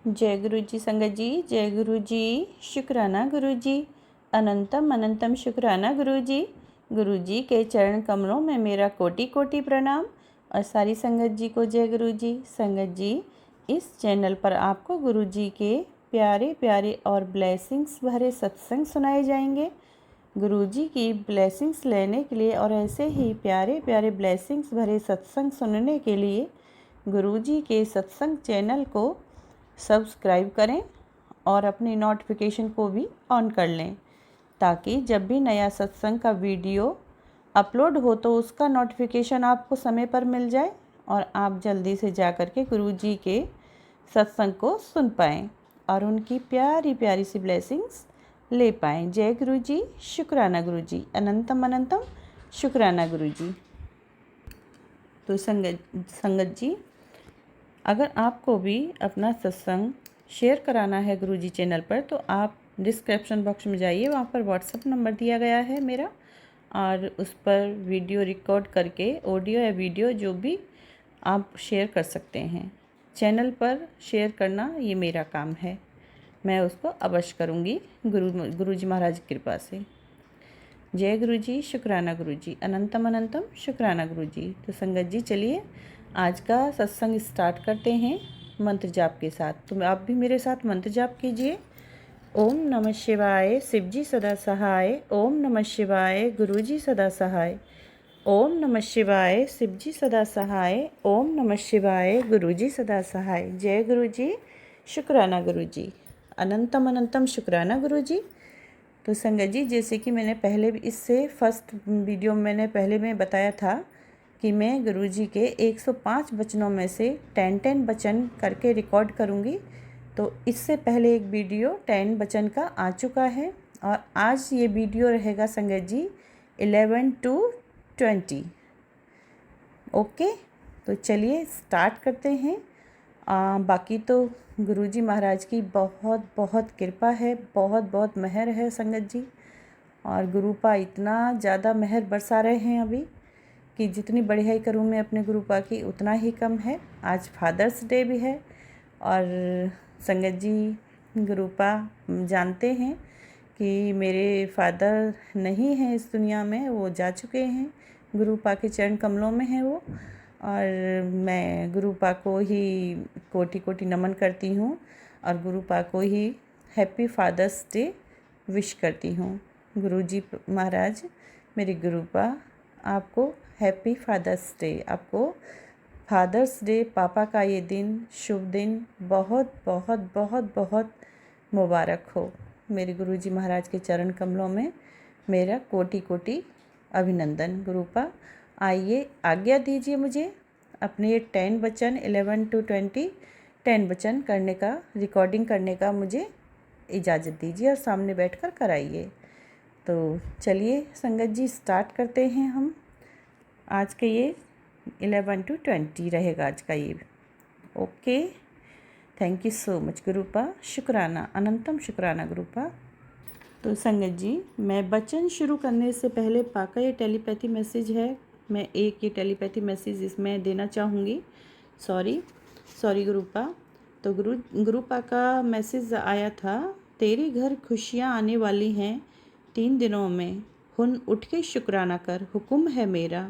जय गुरु जी संगत जी, जय गुरु जी। शुक्राना गुरु जी, अनंतम अनंतम शुक्राना गुरु जी। गुरु जी के चरण कमलों में मेरा कोटि कोटि प्रणाम और सारी संगत जी को जय गुरु जी। संगत जी, इस चैनल पर आपको गुरु जी के प्यारे प्यारे और ब्लेसिंग्स भरे सत्संग सुनाए जाएंगे। गुरु जी की ब्लेसिंग्स लेने के लिए और ऐसे ही प्यारे प्यारे ब्लेसिंग्स भरे सत्संग सुनने के लिए गुरु जी के सत्संग चैनल को सब्सक्राइब करें और अपनी नोटिफिकेशन को भी ऑन कर लें, ताकि जब भी नया सत्संग का वीडियो अपलोड हो तो उसका नोटिफिकेशन आपको समय पर मिल जाए और आप जल्दी से जा कर के गुरु जी के सत्संग को सुन पाएँ और उनकी प्यारी प्यारी सी ब्लेसिंग्स ले पाएँ। जय गुरु जी, शुक्राना गुरु जी, अनंतम अनंतम शुक्राना गुरु जी। तो संगत जी, अगर आपको भी अपना सत्संग शेयर कराना है गुरु जी चैनल पर तो आप डिस्क्रिप्शन बॉक्स में जाइए, वहाँ पर व्हाट्सएप नंबर दिया गया है मेरा, और उस पर वीडियो रिकॉर्ड करके ऑडियो या वीडियो जो भी आप शेयर कर सकते हैं। चैनल पर शेयर करना ये मेरा काम है, मैं उसको अवश्य करूँगी गुरु जी महाराज की कृपा से। जय गुरु जी, शुक्राना गुरु जी, अनंतम अनंतम शुक्राना गुरु जी। तो संगत जी, चलिए आज का सत्संग स्टार्ट करते हैं मंत्र जाप के साथ। तो आप भी मेरे साथ मंत्र जाप कीजिए। ओम नमः शिवाय, शिव जी सदा सहाय। ओम नमः शिवाय, गुरु जी सदा सहाय। ओम नमः शिवाय, शिव जी सदा सहाय। ओम नमः शिवाय, गुरु जी सदा सहाय। जय गुरु जी, शुक्राना गुरु जी, अनंतम अनंतम शुक्राना गुरु जी। तो संगत जी, जैसे कि मैंने पहले भी इससे फर्स्ट वीडियो में बताया था कि मैं गुरु जी के 105 वचनों में से 10 वचन करके रिकॉर्ड करूँगी। तो इससे पहले एक वीडियो 10 वचन का आ चुका है और आज ये वीडियो रहेगा संगत जी 11 to 20। ओके, तो चलिए स्टार्ट करते हैं। बाकी तो गुरु जी महाराज की बहुत बहुत कृपा है, बहुत बहुत मेहर है संगत जी, और गुरुपा इतना ज़्यादा मेहर बरसा रहे हैं अभी कि जितनी बढ़ियाई करूँ मैं अपने गुरुपा की उतना ही कम है। आज फादर्स डे भी है और संगत जी, गुरुपा जानते हैं कि मेरे फादर नहीं हैं इस दुनिया में, वो जा चुके हैं, गुरुपा के चरण कमलों में हैं वो, और मैं गुरुपा को ही कोटि कोटि नमन करती हूँ और गुरुपा को ही हैप्पी फादर्स डे विश करती हूँ। गुरु जी महाराज, मेरी गुरुपा, आपको हैप्पी फादर्स डे, आपको फादर्स डे, पापा का ये दिन, शुभ दिन बहुत बहुत बहुत बहुत मुबारक हो। मेरे गुरु जी महाराज के चरण कमलों में मेरा कोटि कोटि अभिनंदन। गुरुपा, आइए आज्ञा दीजिए मुझे अपने ये 10 वचन 11 to 20 10 वचन करने का, रिकॉर्डिंग करने का मुझे इजाज़त दीजिए और सामने बैठकर कराइए। तो चलिए संगत जी, स्टार्ट करते हैं हम। आज के ये 11 to 20 रहेगा आज का ये। Okay, thank you so much गुरुपा, शुक्राना, अनंतम शुक्राना गुरुपा। तो संगत जी, मैं वचन शुरू करने से पहले पाका ये टेलीपैथी मैसेज है, मैं एक ये टेलीपैथी मैसेज इसमें देना चाहूँगी। सॉरी गुरुपा। तो गुरुपा का मैसेज आया था, तेरे घर खुशियाँ आने वाली हैं 3 दिनों में, हुन उठ के शुक्राना कर, हुक्म है मेरा।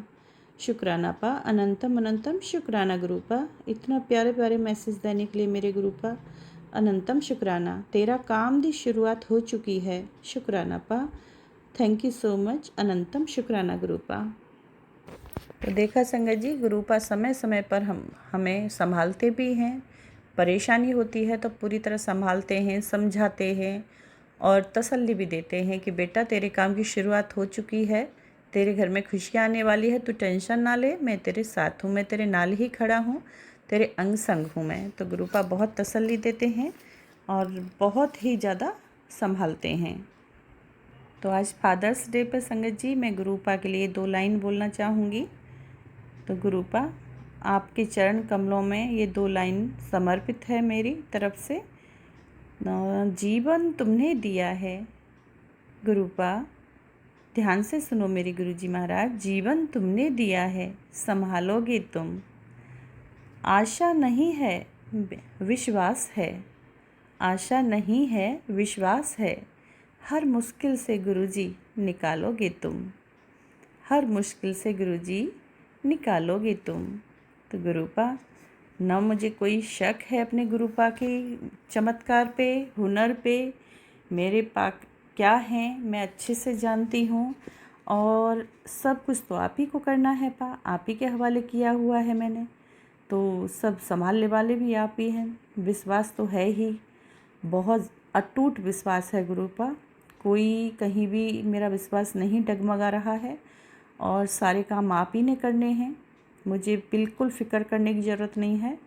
शुक्राना पा, अनंतम अनंतम शुक्राना गुरुपा। इतना प्यारे प्यारे मैसेज देने के लिए मेरे गुरुपा अनंतम शुक्राना। तेरा काम की शुरुआत हो चुकी है, शुक्राना पा। थैंक यू सो मच, अनंतम शुक्राना गुरुपा। तो देखा संगत जी, गुरुपा समय समय पर हमें संभालते भी हैं, परेशानी होती है तो पूरी तरह संभालते हैं, समझाते हैं और तसल्ली भी देते हैं कि बेटा तेरे काम की शुरुआत हो चुकी है, तेरे घर में खुशियाँ आने वाली है, तू टेंशन ना ले, मैं तेरे साथ हूँ, मैं तेरे नाल ही खड़ा हूँ, तेरे अंग संग हूँ मैं। तो गुरुपा बहुत तसल्ली देते हैं और बहुत ही ज़्यादा संभालते हैं। तो आज फादर्स डे पर संगत जी, मैं गुरुपा के लिए 2 लाइन बोलना चाहूँगी। तो गुरुपा, आपके चरण कमलों में ये 2 लाइन समर्पित है मेरी तरफ से। जीवन तुमने दिया है गुरुपा, ध्यान से सुनो मेरे गुरुजी महाराज, जीवन तुमने दिया है, संभालोगे तुम। आशा नहीं है, विश्वास है, आशा नहीं है विश्वास है, हर मुश्किल से गुरुजी निकालोगे तुम, हर मुश्किल से गुरुजी निकालोगे तुम। तो गुरुपा, न मुझे कोई शक है अपने गुरुपा के चमत्कार पे, हुनर पे। मेरे पा क्या हैं मैं अच्छे से जानती हूँ, और सब कुछ तो आप ही को करना है पा, आप ही के हवाले किया हुआ है मैंने, तो सब संभालने वाले भी आप ही हैं। विश्वास तो है ही, बहुत अटूट विश्वास है गुरुपा, कोई कहीं भी मेरा विश्वास नहीं डगमगा रहा है, और सारे काम आप ही ने करने हैं, मुझे बिल्कुल फ़िक्र करने की ज़रूरत नहीं है।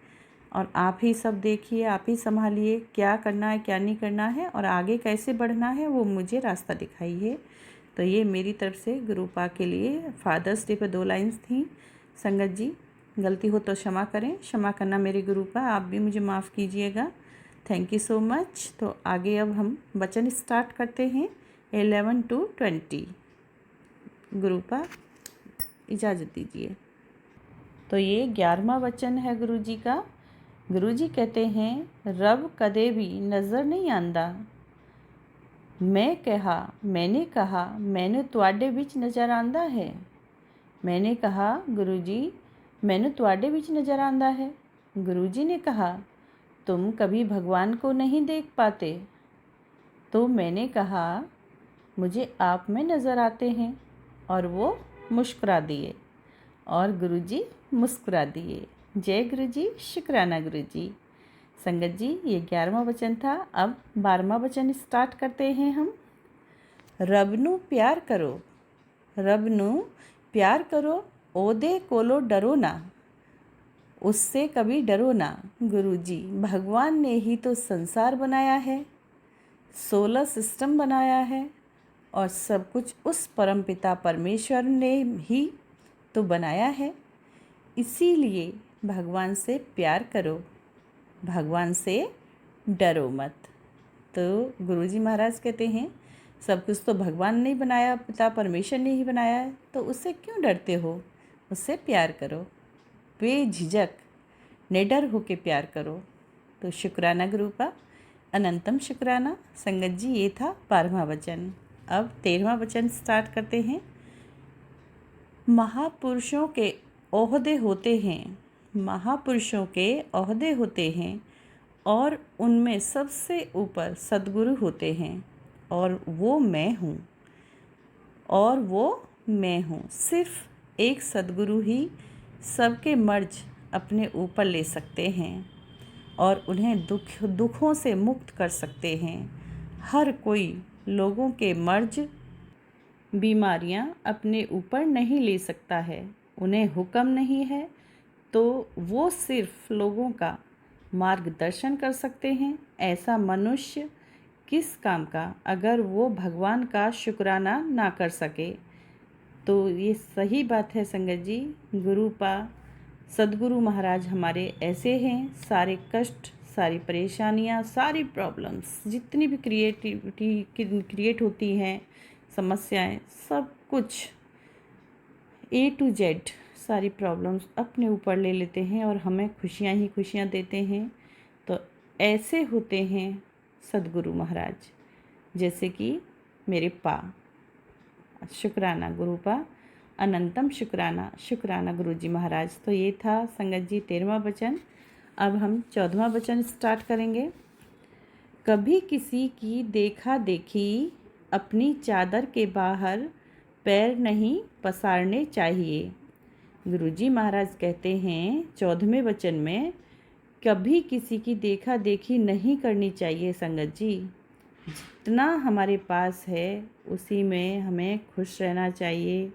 और आप ही सब देखिए, आप ही संभालिए, क्या करना है क्या नहीं करना है, और आगे कैसे बढ़ना है वो मुझे रास्ता दिखाइए। तो ये मेरी तरफ से गुरुपा के लिए फादर्स डे पे 2 लाइन्स थी। संगत जी, गलती हो तो क्षमा करें, क्षमा करना मेरे गुरुपा, आप भी मुझे माफ़ कीजिएगा। Thank you so much. तो आगे अब हम वचन स्टार्ट करते हैं 11 to 20। गुरुपा इजाज़त दीजिए। तो ये 11वां वचन है गुरुजी का। गुरुजी कहते हैं, रब कदे भी नज़र नहीं आंदा। मैंने कहा मैंने तुआडे विच नज़र आंदा है। मैंने कहा गुरुजी मैंने तुआडे विच नज़र आंदा है। गुरुजी ने कहा तुम कभी भगवान को नहीं देख पाते। तो मैंने कहा मुझे आप में नज़र आते हैं, और वो मुस्कुरा दिए, और गुरुजी मुस्कुरा दिए। जय गुरुजी, शुक्राना गुरुजी। संगत जी, ये 11वां वचन था। अब 12वां वचन स्टार्ट करते हैं हम। रब नू प्यार करो, रब नू प्यार करो, ओदे कोलो डरो ना, उससे कभी डरो ना। गुरुजी, भगवान ने ही तो संसार बनाया है, सोलर सिस्टम बनाया है, और सब कुछ उस परमपिता परमेश्वर ने ही तो बनाया है। इसीलिए भगवान से प्यार करो, भगवान से डरो मत। तो गुरुजी महाराज कहते हैं सब कुछ तो भगवान ने ही बनाया, पिता परमेश्वर ने ही बनाया है, तो उससे क्यों डरते हो, उससे प्यार करो, बेझिझक निडर होके प्यार करो। तो शुक्राना गुरुपा, अनंतम शुक्राना। संगत जी, ये था 12वां वचन। अब 13वां वचन स्टार्ट करते हैं। महापुरुषों के ओहदे होते हैं, महापुरुषों के ओहदे होते हैं, और उनमें सबसे ऊपर सद्गुरु होते हैं, और वो मैं हूँ, और वो मैं हूँ। सिर्फ एक सद्गुरु ही सबके मर्ज अपने ऊपर ले सकते हैं, और उन्हें दुखों से मुक्त कर सकते हैं। हर कोई लोगों के मर्ज बीमारियां अपने ऊपर नहीं ले सकता है, उन्हें हुक्म नहीं है, तो वो सिर्फ लोगों का मार्गदर्शन कर सकते हैं। ऐसा मनुष्य किस काम का, अगर वो भगवान का शुक्राना ना कर सके। तो ये सही बात है संगत जी। गुरुपा सद्गुरु महाराज हमारे ऐसे हैं, सारे कष्ट, सारी परेशानियाँ, सारी प्रॉब्लम्स जितनी भी क्रिएट होती हैं, समस्याएं, सब कुछ A to Z सारी प्रॉब्लम्स अपने ऊपर ले लेते हैं, और हमें खुशियाँ ही खुशियाँ देते हैं। तो ऐसे होते हैं सद्गुरु महाराज, जैसे कि मेरे पा। शुक्राना गुरुपा, अनंतम शुक्राना, शुक्राना गुरुजी महाराज। तो ये था संगत जी 13वां वचन। अब हम 14वां वचन स्टार्ट करेंगे। कभी किसी की देखा देखी अपनी चादर के बाहर पैर नहीं पसारने चाहिए। गुरुजी महाराज कहते हैं 14वें वचन में, कभी किसी की देखा देखी नहीं करनी चाहिए संगत जी। जितना हमारे पास है उसी में हमें खुश रहना चाहिए,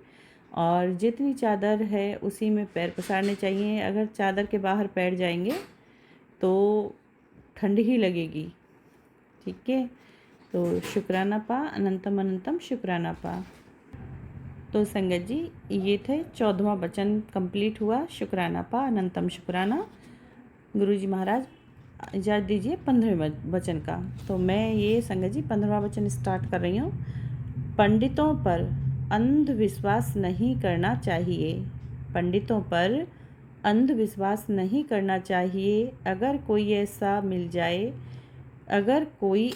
और जितनी चादर है उसी में पैर पसारने चाहिए। अगर चादर के बाहर पैर जाएंगे तो ठंड ही लगेगी। ठीक है, तो शुक्राना पा, अनंतम अनंतम शुक्राना पा। तो संगत जी, ये थे 14वां वचन कंप्लीट हुआ। शुक्राना पा, अनंतम शुक्राना। गुरुजी महाराज इजाज़त दीजिए 15वें वचन का। तो मैं ये संगत जी 15वां वचन स्टार्ट कर रही हूँ। पंडितों पर अंधविश्वास नहीं करना चाहिए, पंडितों पर अंधविश्वास नहीं करना चाहिए। अगर कोई ऐसा मिल जाए अगर कोई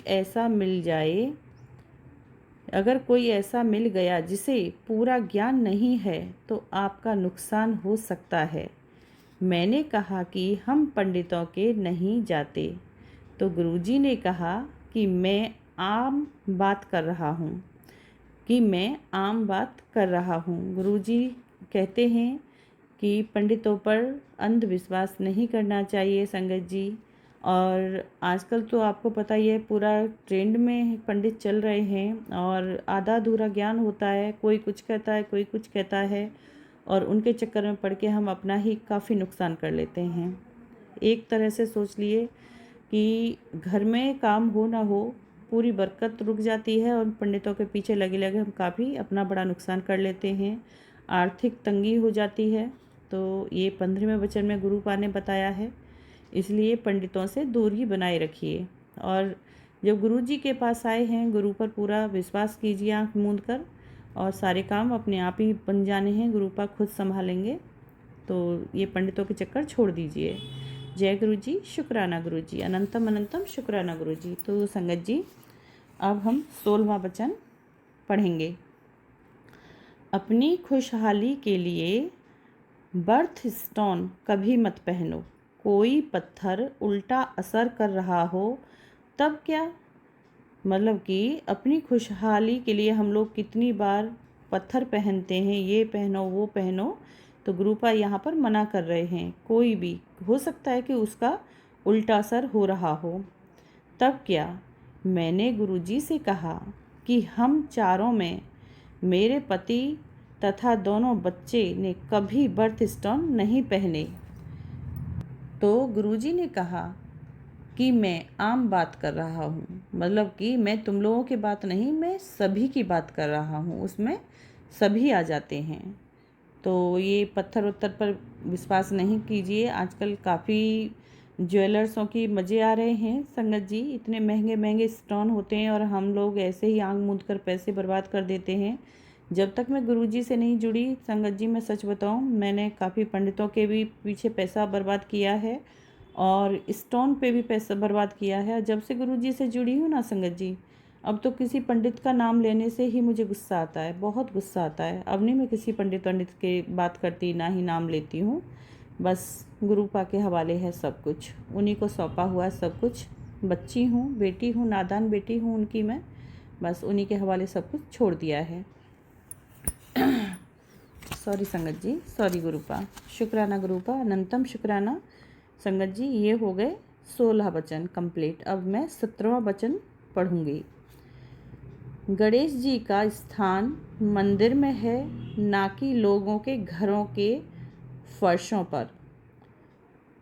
ऐसा मिल गया जिसे पूरा ज्ञान नहीं है तो आपका नुकसान हो सकता है। मैंने कहा कि हम पंडितों के नहीं जाते। तो गुरुजी ने कहा कि मैं आम बात कर रहा हूँ। गुरुजी कहते हैं कि पंडितों पर अंधविश्वास नहीं करना चाहिए संगत जी। और आजकल तो आपको पता ही है, पूरा ट्रेंड में पंडित चल रहे हैं और आधा अधूरा ज्ञान होता है, कोई कुछ कहता है कोई कुछ कहता है, और उनके चक्कर में पड़ के हम अपना ही काफ़ी नुकसान कर लेते हैं। एक तरह से सोच लिए कि घर में काम हो ना हो, पूरी बरकत रुक जाती है और पंडितों के पीछे लगे लगे हम काफ़ी अपना बड़ा नुकसान कर लेते हैं, आर्थिक तंगी हो जाती है। तो ये 15वें वचन में गुरुपा ने बताया है, इसलिए पंडितों से दूरी बनाए रखिए। और जब गुरु जी के पास आए हैं, गुरु पर पूरा विश्वास कीजिए आँख मूंद कर, और सारे काम अपने आप ही बन जाने हैं, गुरुपा खुद संभालेंगे। तो ये पंडितों के चक्कर छोड़ दीजिए। जय गुरु जी, शुक्राना गुरु जी, अनंतम अनंतम शुक्राना गुरु जी। तो संगत जी, अब हम 16वां वचन पढ़ेंगे। अपनी खुशहाली के लिए बर्थ स्टोन कभी मत पहनो। कोई पत्थर उल्टा असर कर रहा हो तब क्या? मतलब कि अपनी खुशहाली के लिए हम लोग कितनी बार पत्थर पहनते हैं, ये पहनो वो पहनो। तो गुरुपा यहाँ पर मना कर रहे हैं, कोई भी हो सकता है कि उसका उल्टा असर हो रहा हो, तब क्या? मैंने गुरुजी से कहा कि हम चारों में मेरे पति तथा दोनों बच्चे ने कभी बर्थ स्टोन नहीं पहने। तो गुरुजी ने कहा कि मैं आम बात कर रहा हूँ, मतलब कि मैं तुम लोगों की बात नहीं, मैं सभी की बात कर रहा हूँ, उसमें सभी आ जाते हैं। तो ये पत्थर उत्तर पर विश्वास नहीं कीजिए। आजकल काफ़ी ज्वेलर्सों की मज़े आ रहे हैं संगत जी, इतने महंगे महंगे स्टोन होते हैं और हम लोग ऐसे ही आंख मूंद कर पैसे बर्बाद कर देते हैं। जब तक मैं गुरुजी से नहीं जुड़ी संगत जी, मैं सच बताऊं, मैंने काफ़ी पंडितों के भी पीछे पैसा बर्बाद किया है और स्टोन पे भी पैसा बर्बाद किया है। जब से गुरुजी से जुड़ी हूँ ना संगत जी, अब तो किसी पंडित का नाम लेने से ही मुझे गुस्सा आता है, बहुत गुस्सा आता है। अब नहीं मैं किसी पंडित के बात करती, ना ही नाम लेती हूँ। बस गुरुपा के हवाले है सब कुछ, उन्हीं को सौंपा हुआ है सब कुछ। बच्ची हूँ, बेटी हूँ, नादान बेटी हूँ उनकी मैं, बस उन्हीं के हवाले सब कुछ छोड़ दिया है। सॉरी संगत जी, सॉरी गुरुपा, शुक्राना गुरुपा, अनंतम शुक्राना। संगत जी, ये हो गए 16 वचन कंप्लीट। अब मैं 17वां वचन पढ़ूंगी। गणेश जी का स्थान मंदिर में है, ना कि लोगों के घरों के फर्शों पर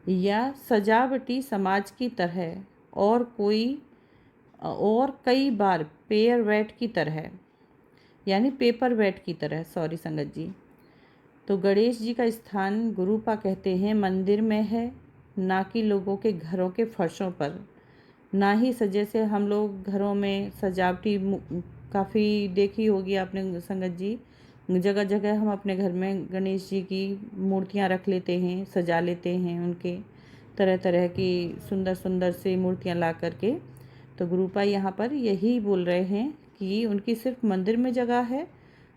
या सजावटी समाज की तरह, और कई बार पेपर वेट की तरह। सॉरी संगत जी। तो गणेश जी का स्थान गुरुपा कहते हैं मंदिर में है, ना कि लोगों के घरों के फर्शों पर, ना ही जैसे हम लोग घरों में सजावटी काफ़ी देखी होगी आपने संगत जी, जगह जगह हम अपने घर में गणेश जी की मूर्तियां रख लेते हैं, सजा लेते हैं, उनके तरह तरह की सुंदर सुंदर से मूर्तियां ला करके। तो गुरुपा यहाँ पर यही बोल रहे हैं कि उनकी सिर्फ मंदिर में जगह है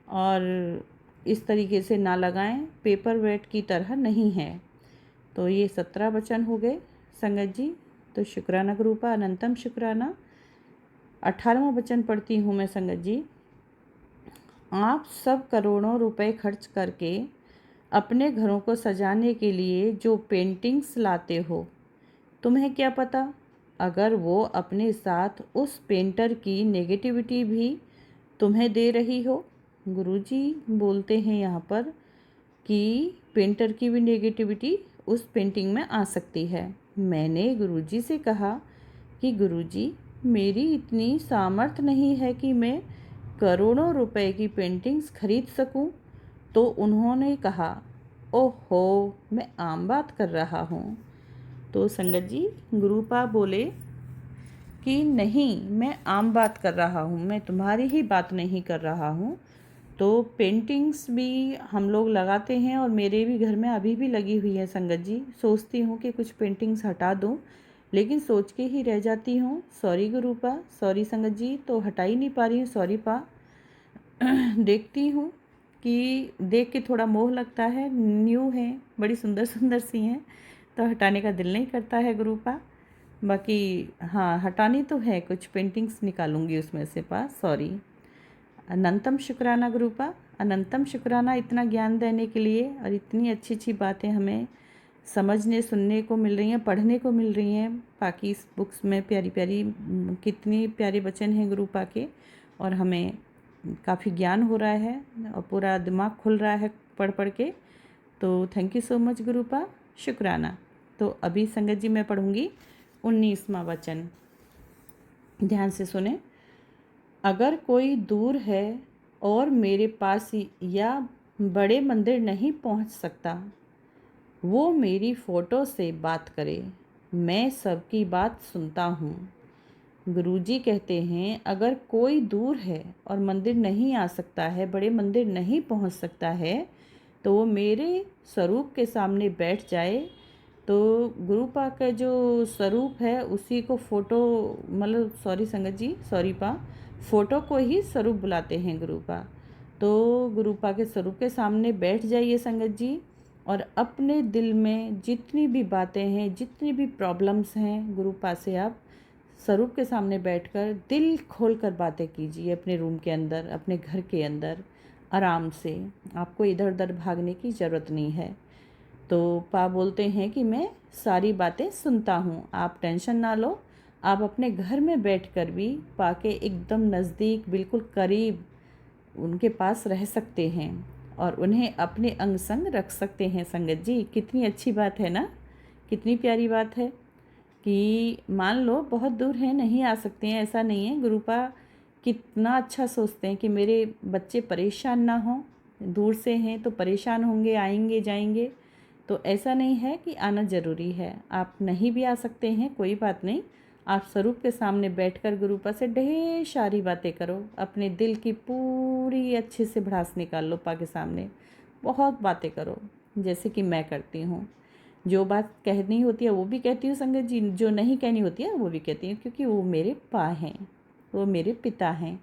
और इस तरीके से ना लगाएं, पेपर वेट की तरह नहीं है। तो ये 17 वचन हो गए संगत जी। तो शुक्राना गुरुपा, अनंतम शुक्राना। 18वां वचन पढ़ती हूँ मैं संगत जी। आप सब करोड़ों रुपए खर्च करके अपने घरों को सजाने के लिए जो पेंटिंग्स लाते हो, तुम्हें क्या पता अगर वो अपने साथ उस पेंटर की नेगेटिविटी भी तुम्हें दे रही हो। गुरुजी बोलते हैं यहाँ पर कि पेंटर की भी नेगेटिविटी उस पेंटिंग में आ सकती है। मैंने गुरुजी से कहा कि गुरुजी, मेरी इतनी सामर्थ्य नहीं है कि मैं करोड़ों रुपए की पेंटिंग्स खरीद सकूं। तो उन्होंने कहा, ओहो, मैं आम बात कर रहा हूँ। तो संगत जी, गुरुपा बोले कि नहीं, मैं आम बात कर रहा हूँ, मैं तुम्हारी ही बात नहीं कर रहा हूँ। तो पेंटिंग्स भी हम लोग लगाते हैं और मेरे भी घर में अभी भी लगी हुई है संगत जी। सोचती हूँ कि कुछ पेंटिंग्स हटा दूँ, लेकिन सोच के ही रह जाती हूँ। सॉरी गुरुपा, सॉरी संगत जी, तो हटा ही नहीं पा रही हूँ। सॉरी पा। देखती हूँ कि देख के थोड़ा मोह लगता है, न्यू है, बड़ी सुंदर सुंदर सी हैं, तो हटाने का दिल नहीं करता है गुरुपा। बाकी हाँ, हटानी तो है, कुछ पेंटिंग्स निकालूंगी उसमें से पा। सॉरी। अनंतम शुक्राना गुरुपा, अनंतम शुक्राना इतना ज्ञान देने के लिए, और इतनी अच्छी अच्छी बातें हमें समझने सुनने को मिल रही हैं, पढ़ने को मिल रही हैं। बाकी इस बुक्स में प्यारी प्यारी कितनी प्यारे वचन हैं गुरुपा के, और हमें काफ़ी ज्ञान हो रहा है और पूरा दिमाग खुल रहा है पढ़ पढ़ के। तो थैंक यू सो मच गुरुपा, शुक्राना। तो अभी संगत जी मैं पढ़ूंगी 19वां वचन, ध्यान से सुने। अगर कोई दूर है और मेरे पास या बड़े मंदिर नहीं पहुंच सकता, वो मेरी फ़ोटो से बात करे, मैं सबकी बात सुनता हूँ। गुरुजी कहते हैं अगर कोई दूर है और मंदिर नहीं आ सकता है, बड़े मंदिर नहीं पहुंच सकता है, तो वो मेरे स्वरूप के सामने बैठ जाए। तो गुरुपा का जो स्वरूप है उसी को फ़ोटो, मतलब सॉरी संगत जी, सॉरी पा, फ़ोटो को ही स्वरूप बुलाते हैं गुरुपा। तो गुरुपा के स्वरूप के सामने बैठ जाइए संगत जी, और अपने दिल में जितनी भी बातें हैं, जितनी भी प्रॉब्लम्स हैं, गुरुपा से आप स्वरूप के सामने बैठकर दिल खोलकर बातें कीजिए। अपने रूम के अंदर, अपने घर के अंदर आराम से, आपको इधर उधर भागने की ज़रूरत नहीं है। तो पा बोलते हैं कि मैं सारी बातें सुनता हूँ, आप टेंशन ना लो। आप अपने घर में बैठकर भी पा के एकदम नज़दीक, बिल्कुल करीब उनके पास रह सकते हैं और उन्हें अपने अंग संग रख सकते हैं। संगत जी, कितनी अच्छी बात है ना, कितनी प्यारी बात है कि मान लो बहुत दूर हैं, नहीं आ सकते हैं, ऐसा नहीं है। गुरुपा कितना अच्छा सोचते हैं कि मेरे बच्चे परेशान ना हों, दूर से हैं तो परेशान होंगे, आएंगे जाएंगे, तो ऐसा नहीं है कि आना ज़रूरी है। आप नहीं भी आ सकते हैं, कोई बात नहीं। आप स्वरूप के सामने बैठकर गुरुपा से ढेर सारी बातें करो, अपने दिल की पूरी अच्छे से भड़ास निकाल लो पा के सामने, बहुत बातें करो, जैसे कि मैं करती हूँ। जो बात कहनी होती है वो भी कहती हूँ संगत जी, जो नहीं कहनी होती है वो भी कहती हूँ, क्योंकि वो मेरे पा हैं, वो मेरे पिता हैं।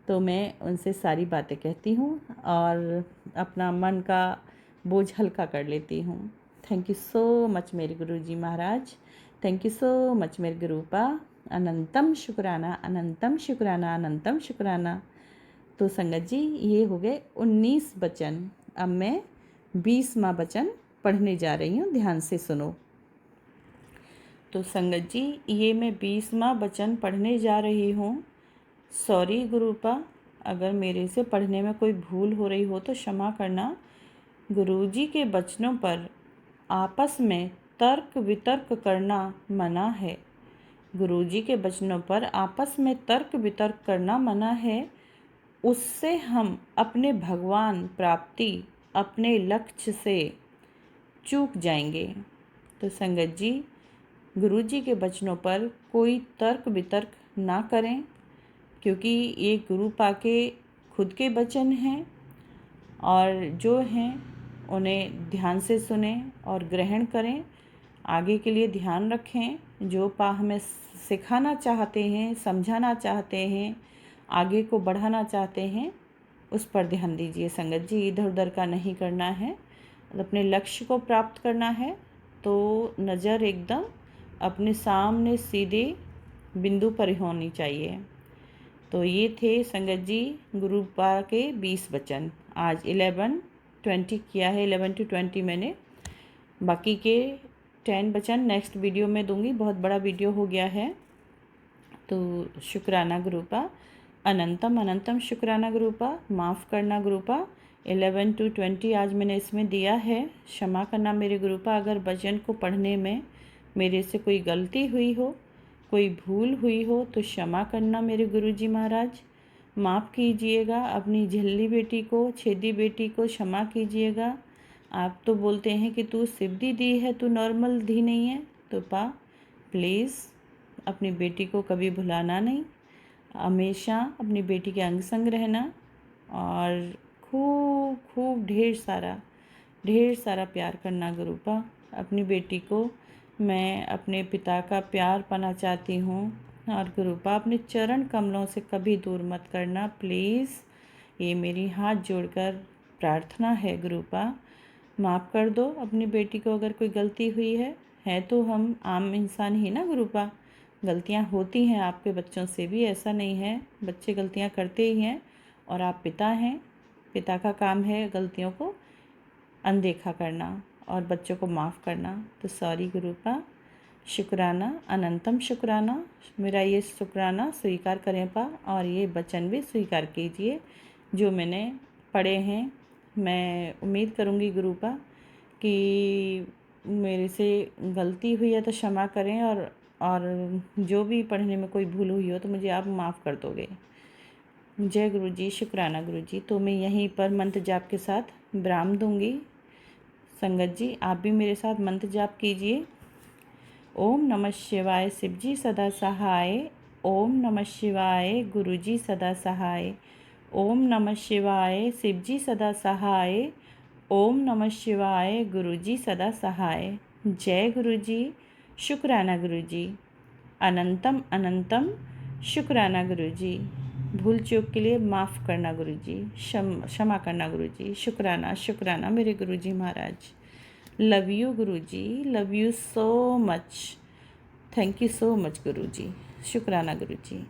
तो मैं उनसे सारी बातें कहती हूँ और अपना मन का बोझ हल्का कर लेती हूँ। थैंक यू सो मच मेरे गुरुजी महाराज, थैंक यू सो मच मेरे गुरुपा। अनंतम शुक्राना, अनंतम शुक्राना, अनंतम शुक्राना। तो संगत जी ये हो गए 19 वचन। अब मैं 20वां वचन पढ़ने जा रही हूँ, ध्यान से सुनो। तो संगत जी ये मैं 20वां वचन पढ़ने जा रही हूँ। सॉरी गुरुपा, अगर मेरे से पढ़ने में कोई भूल हो रही हो तो क्षमा करना। गुरुजी के वचनों पर आपस में तर्क वितर्क करना मना है। गुरुजी के वचनों पर आपस में तर्क वितर्क करना मना है। उससे हम अपने भगवान प्राप्ति, अपने लक्ष्य से चूक जाएंगे। तो संगत जी गुरुजी के वचनों पर कोई तर्क वितर्क ना करें, क्योंकि ये गुरुपा के खुद के वचन हैं और जो हैं उन्हें ध्यान से सुने और ग्रहण करें, आगे के लिए ध्यान रखें। जो पा हमें सिखाना चाहते हैं, समझाना चाहते हैं, आगे को बढ़ाना चाहते हैं, उस पर ध्यान दीजिए संगत जी। इधर उधर का नहीं करना है, अपने लक्ष्य को प्राप्त करना है तो नज़र एकदम अपने सामने सीधे बिंदु पर होनी चाहिए। तो ये थे संगत जी गुरुपा के 20 वचन। आज 11-20 किया है, 11 to 20 मैंने, बाकी के 10 वचन नेक्स्ट वीडियो में दूंगी, बहुत बड़ा वीडियो हो गया है। तो शुक्राना गुरुपा, अनंतम अनंतम शुक्राना गुरुपा, माफ़ करना गुरुपा। 11 to 20 आज मैंने इसमें दिया है, क्षमा करना मेरे गुरुपा। अगर वचन को पढ़ने में मेरे से कोई गलती हुई हो, कोई भूल हुई हो तो क्षमा करना मेरे गुरुजी महाराज। माफ़ कीजिएगा, अपनी झिल्ली बेटी को, छेदी बेटी को क्षमा कीजिएगा। आप तो बोलते हैं कि तू सिद्धि दी है, तू नॉर्मल धी नहीं है। तो पा प्लीज़ अपनी बेटी को कभी भुलाना नहीं, हमेशा अपनी बेटी के अंग संग रहना और खूब खूब ढेर सारा प्यार करना गुरुपा। अपनी बेटी को मैं अपने पिता का प्यार पाना चाहती हूँ और गुरुपा अपने चरण कमलों से कभी दूर मत करना प्लीज़। ये मेरी हाथ जोड़कर प्रार्थना है गुरुपा। माफ़ कर दो अपनी बेटी को अगर कोई गलती हुई है तो हम आम इंसान ही ना गुरुपा। गलतियाँ होती हैं आपके बच्चों से भी, ऐसा नहीं है, बच्चे गलतियाँ करते ही हैं और आप पिता हैं। पिता का काम है गलतियों को अनदेखा करना और बच्चों को माफ़ करना। तो सॉरी गुरुपा, शुक्राना, अनंतम शुक्राना। मेरा ये शुक्राना स्वीकार करें पा और ये वचन भी स्वीकार कीजिए जो मैंने पढ़े हैं। मैं उम्मीद करूँगी गुरुपा कि मेरे से गलती हुई है तो क्षमा करें और जो भी पढ़ने में कोई भूल हुई हो तो मुझे आप माफ़ कर दोगे। जय गुरु जी, शुक्राना गुरु जी। तो मैं यहीं पर मंत्र जाप के साथ विराम दूंगी। संगत जी आप भी मेरे साथ मंत्र जाप कीजिए। ओम नमः शिवाय शिव जी सदा सहाय। ओम नमः शिवाय गुरु जी सदा सहाय। ओम नमः शिवाय शिव जी सदा सहाय। ओम नमः शिवाय गुरु जी सदा सहाय। जय गुरु जी, शुक्राना गुरु जी, अनंतम अनंतम शुक्राना गुरु जी। भूल चूक के लिए माफ़ करना गुरु जी, क्षमा करना गुरु जी। शुक्राना शुक्राना मेरे गुरु जी महाराज। Love you Guru ji, love you so much. Thank you so much Guru ji. शुक्राना गुरु जी।